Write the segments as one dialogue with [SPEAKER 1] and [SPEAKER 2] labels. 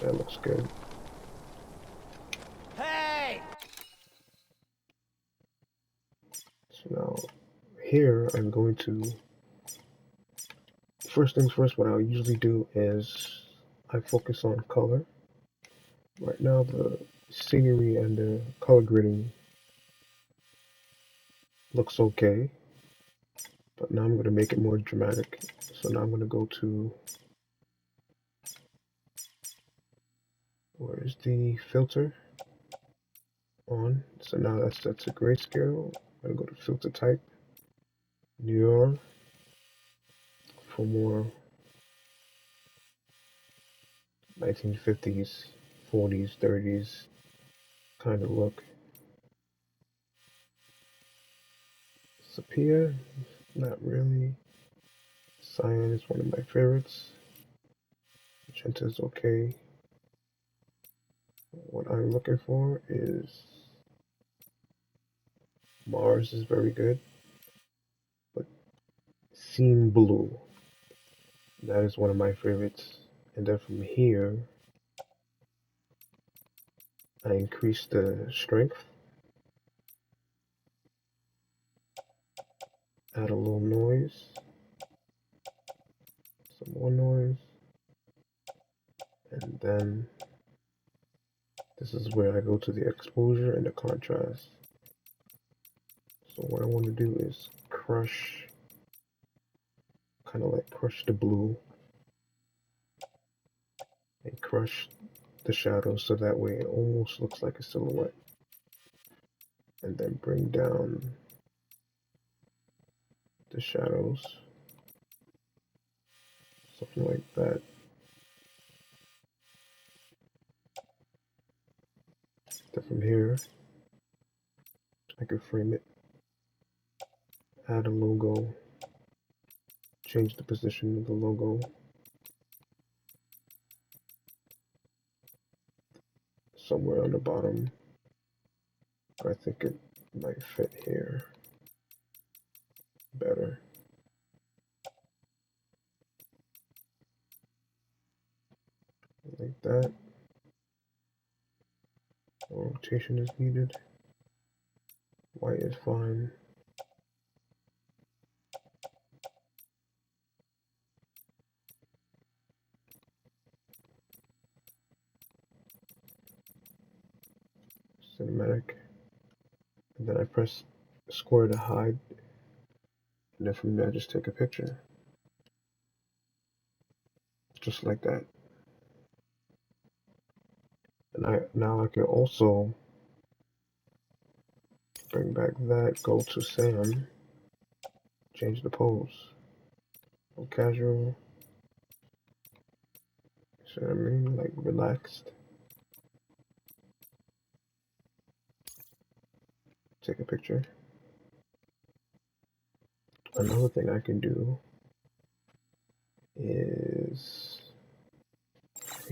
[SPEAKER 1] That looks good.
[SPEAKER 2] Hey!
[SPEAKER 1] So now here I'm going to, first things first, what I'll usually do is I focus on color. Right now the scenery and the color grading looks okay, but now I'm going to make it more dramatic. So now I'm going to go to, where is the filter? On. So now that's set to grayscale. I'm going to go to filter type, New for more 1950s, 40s, 30s kind of look. Sepia, not really. Cyan is one of my favorites. Magenta is okay. What I'm looking for is Mars is very good, but Scene Blue, that is one of my favorites. And then from here, I increase the strength, add a little noise, some more noise, and then this is where I go to the exposure and the contrast. So what I want to do is crush, kind of like crush the blue and crush the shadows so that way it almost looks like a silhouette. And then bring down the shadows, something like that. Then from here, I can frame it, add a logo, change the position of the logo somewhere on the bottom. I think it might fit here better. Like that. No rotation is needed. White is fine. Cinematic. And then I press square to hide. And then from there, I just take a picture. Just like that. And now I can also bring back that, go to Sam, change the pose. Go casual. See what I mean? Like relaxed. Take a picture. Another thing I can do is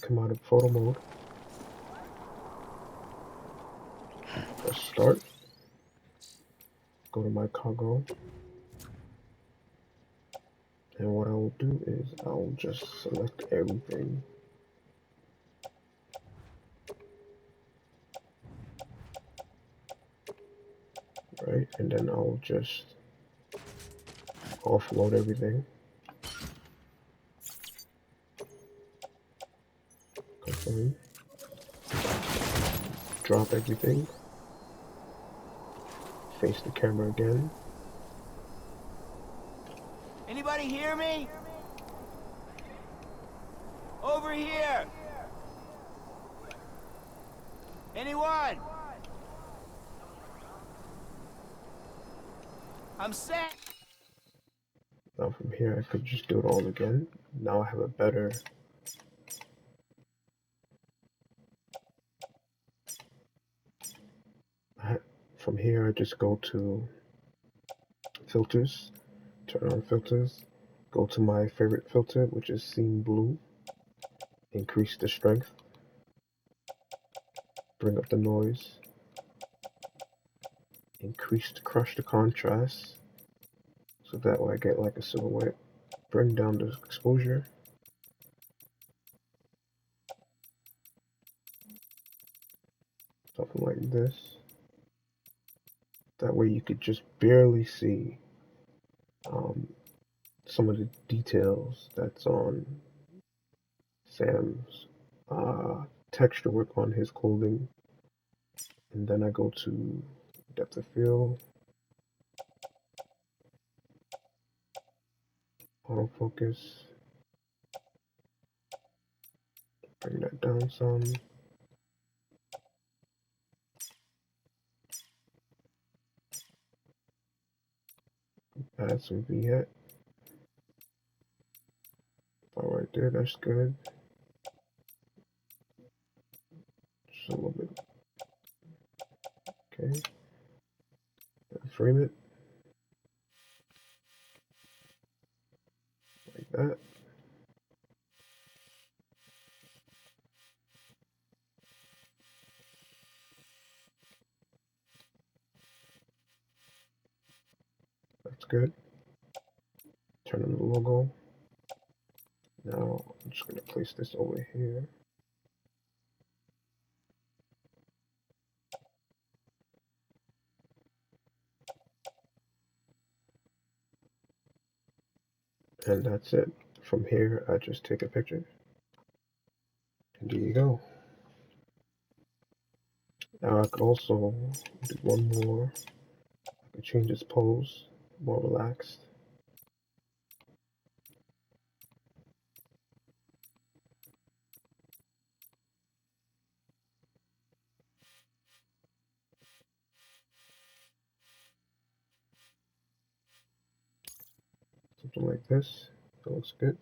[SPEAKER 1] come out of photo mode, press start, go to my cargo, and what I will do is I'll just select everything. Right, and then I'll just offload everything. Confirm. Drop everything. Face the camera again.
[SPEAKER 2] Anybody hear me? Over here! Anyone? I'm set!
[SPEAKER 1] Now from here I could just do it all again. Now I have a better from here I just go to filters, turn on filters, go to my favorite filter, which is Scene Blue, increase the strength, bring up the noise, crush the contrast, so that way I get like a silhouette, bring down the exposure, something like this. That way you could just barely see um, some of the details that's on Sam's texture work on his clothing. And then I go to depth of field, autofocus, bring that down some. Add some vignette. All right there, that's good. Just a little bit. Okay. Frame it like that. That's good. Turn on the logo. Now I'm just going to place this over here. And that's it. From here, I just take a picture. And there you go. Now I could also do one more. I could change its pose, more relaxed. Something like this. That looks good.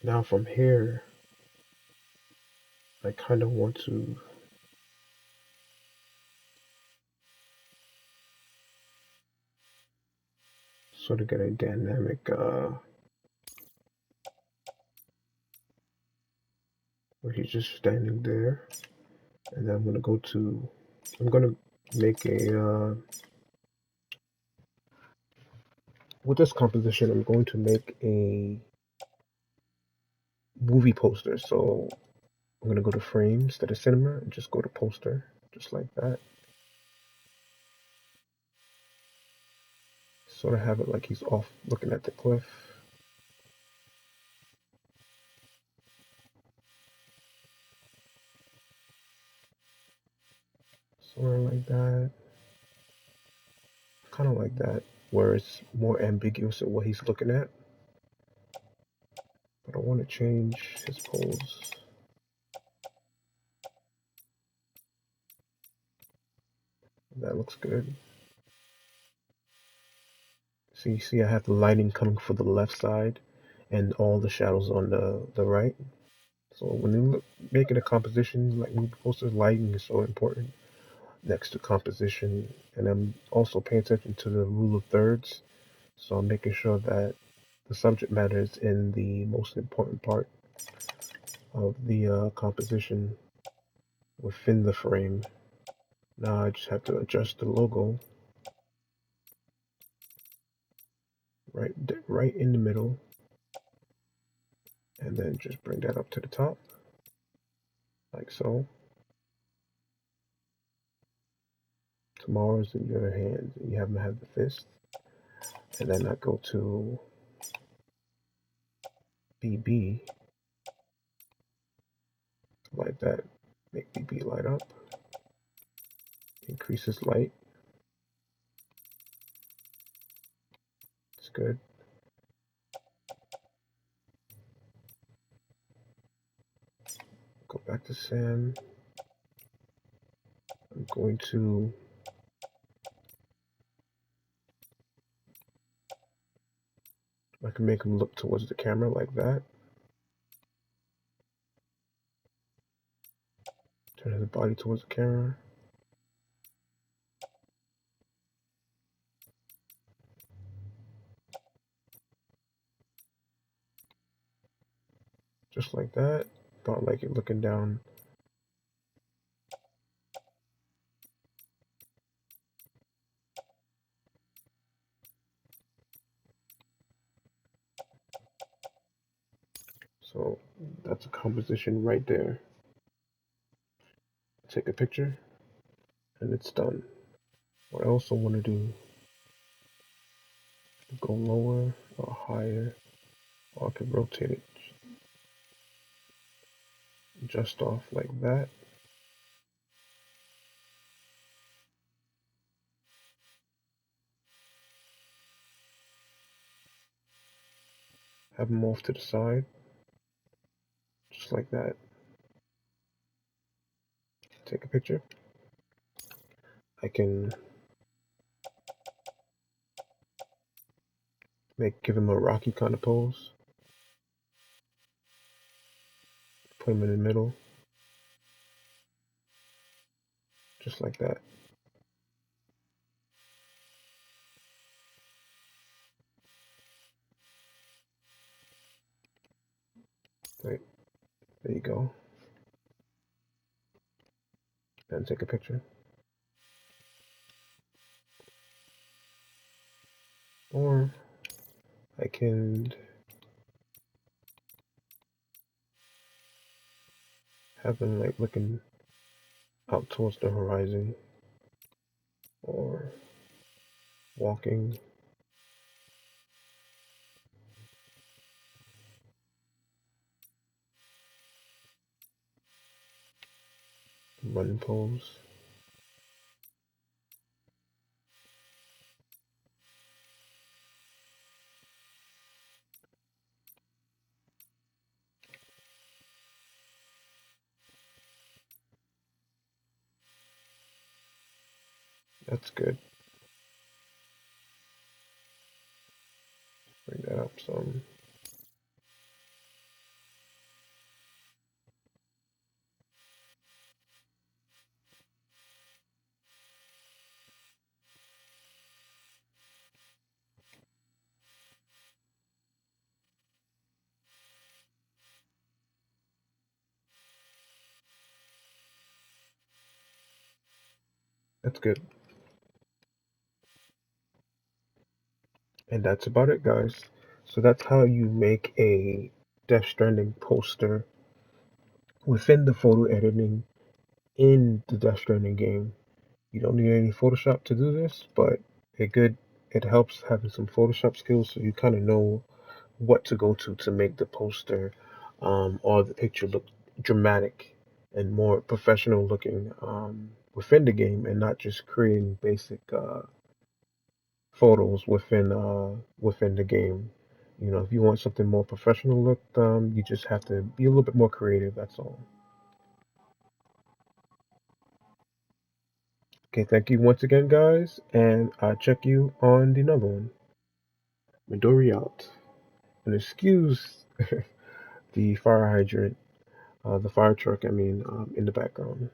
[SPEAKER 1] Now from here, I kind of want to sort of get a dynamic, where he's just standing there. And then I'm going to go to, I'm going to make a, with this composition, I'm going to make a movie poster. So I'm going to go to frames to the cinema and just go to poster, just like that. Sort of have it like he's off looking at the cliff. Sort of like that. Kind of like that, where it's more ambiguous at what he's looking at. But I want to change his pose. That looks good. So you see I have the lighting coming for the left side and all the shadows on the right. So when you look, making a composition like movie posters, lighting is so important next to composition. And I'm also paying attention to the rule of thirds. So I'm making sure that the subject matter is in the most important part of the composition within the frame, Now I just have to adjust the logo right in the middle, and then just bring that up to the top, like so. Tomorrow's in your hands, and you haven't had the fist. And then I go to BB, like that. Make BB light up. Increases light. It's good. Go back to Sam. I'm going to I can make him look towards the camera like that. Turn his body towards the camera. Just like that. About like it looking down. So that's a composition right there. Take a picture and it's done. What I also want to do, go lower or higher, or I can rotate it just off like that. Have them off to the side, just like that. Take a picture. I can give him a Rocky kind of pose. Put him in the middle, just like that. Right, there you go. And take a picture. Or I can have them like looking out towards the horizon, or walking. Running pose. That's good. Bring that up some. That's good. And that's about it, guys. So that's how you make a Death Stranding poster within the photo editing in the Death Stranding game. You don't need any Photoshop to do this, but it helps having some Photoshop skills, so you kind of know what to go to make the poster or the picture look dramatic and more professional looking within the game, and not just creating basic photos within the game. You know, if you want something more professional look, you just have to be a little bit more creative. That's all. Okay, thank you once again, guys, and I'll check you on the another one. Midori out. And excuse the fire hydrant, the fire truck, I mean, in the background.